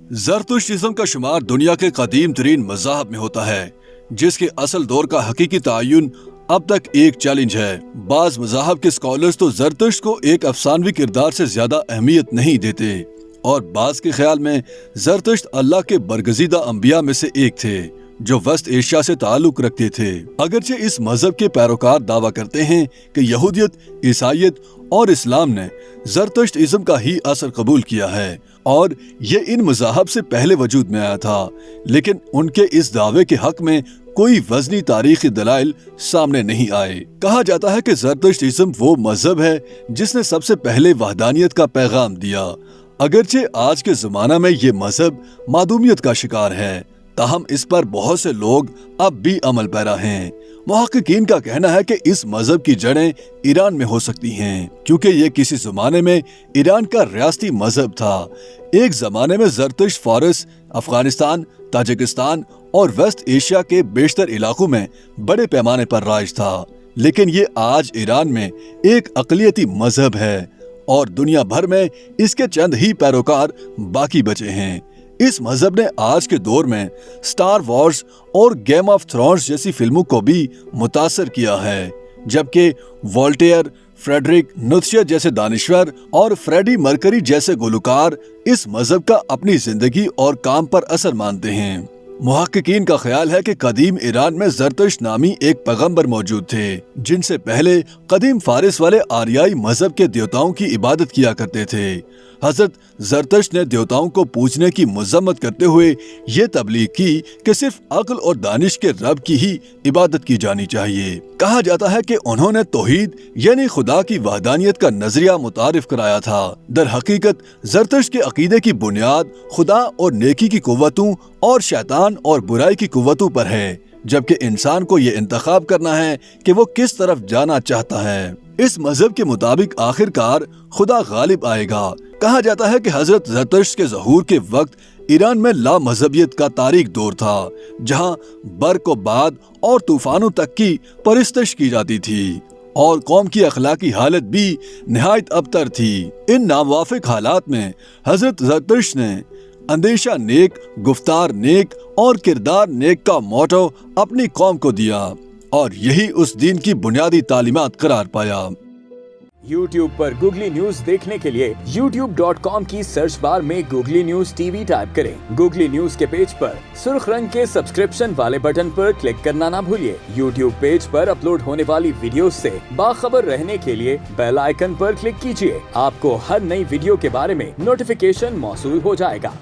ज़रतुश्तिज़्म का शुमार दुनिया के कदीम तरीन मज़ाहब में होता है, जिसके असल दौर का हकीकी तयन अब तक एक चैलेंज है। बाज़ मज़ाहब के स्कॉलर्स तो ज़रतुश्त को एक अफसानवी किरदार से ज्यादा अहमियत नहीं देते और बाज़ के ख्याल में ज़रतुश्त अल्लाह के बरगज़ीदा अंबिया में से एक थे जो वस्त एशिया से ताल्लुक रखते थे। अगरचे इस मजहब के पैरोकार दावा करते हैं कि यहूदियत, ईसाईयत और इस्लाम ने ज़रतुश्तिज़्म का ही असर कबूल किया है और ये इन मज़ाहब से पहले वजूद में आया था, लेकिन उनके इस दावे के हक में कोई वजनी तारीखी दलाइल सामने नहीं आए। कहा जाता है कि ज़रतुश्तिज़्म वो मजहब है जिसने सबसे पहले वहदानियत का पैगाम दिया। अगरचे आज के जमाना में ये मजहब मादूमियत का शिकार है, ताहम इस पर बहुत से लोग अब भी अमल पैरा हैं। मुहक्किकीन का कहना है कि इस मजहब की जड़ें ईरान में हो सकती हैं, क्योंकि ये किसी जमाने में ईरान का रियासती मजहब था। एक जमाने में ज़रतुश्त फारस, अफगानिस्तान, ताजिकिस्तान और वेस्ट एशिया के बेशतर इलाकों में बड़े पैमाने पर राज था, लेकिन ये आज ईरान में एक अक़लियती मजहब है और दुनिया भर में इसके चंद ही पैरोकार बाकी बचे हैं। इस मजहब ने आज के दौर में स्टार वॉर्स और गेम ऑफ थ्रोन्स जैसी फिल्मों को भी मुतासर किया है, जबकि वोल्टेयर, फ्रेडरिक नीत्शे जैसे दानिश्वर और फ्रेडी मर्करी जैसे गुलकार इस मजहब का अपनी जिंदगी और काम पर असर मानते हैं। मुहक्किकीन का ख्याल है कि कदीम ईरान में ज़रतुश्त नामी एक पैगंबर मौजूद थे, जिनसे पहले कदीम फारिस वाले आर्याई मजहब के देवताओं की इबादत किया करते थे। हजरत ज़रतुश्त ने देवताओं को पूजने की मज़म्मत करते हुए ये तबलीग की कि सिर्फ अक्ल और दानिश के रब की ही इबादत की जानी चाहिए। कहा जाता है कि उन्होंने तौहीद यानी खुदा की वहदानियत का नजरिया मुतारिफ कराया था। दर हकीकत ज़रतुश्त के अकीदे की बुनियाद खुदा और नेकी की कुव्वतों और शैतान और बुराई की कुव्वतों पर है, जबकि इंसान को ये इंतखाब करना है कि वो किस तरफ जाना चाहता है। इस मजहब के मुताबिक आखिरकार खुदा गालिब आएगा। कहा जाता है कि हजरत ज़रतुश्त के ज़हूर के वक्त ईरान में ला मजहबियत का तारीक दौर था, जहाँ बर्क व बाद और तूफानों तक की परिस्तश की जाती थी और कौम की अखलाकी हालत भी निहायत अबतर थी। इन नावाफिक हालात में हजरत ज़रतुश्त ने अंदेशा नेक, गुफ्तार नेक और किरदार नेक का मोटो अपनी कौम को दिया और यही उस दीन की बुनियादी तालीमात करार पाया। YouTube पर गूगली न्यूज देखने के लिए youtube.com की सर्च बार में गूगली न्यूज टीवी टाइप करें। गूगली न्यूज के पेज पर सुर्ख रंग के सब्सक्रिप्शन वाले बटन पर क्लिक करना ना भूलिए। YouTube पेज पर अपलोड होने वाली वीडियो से बाखबर रहने के लिए बेल आइकन पर क्लिक कीजिए। आपको हर नई वीडियो के बारे में नोटिफिकेशन मौसूल हो जाएगा।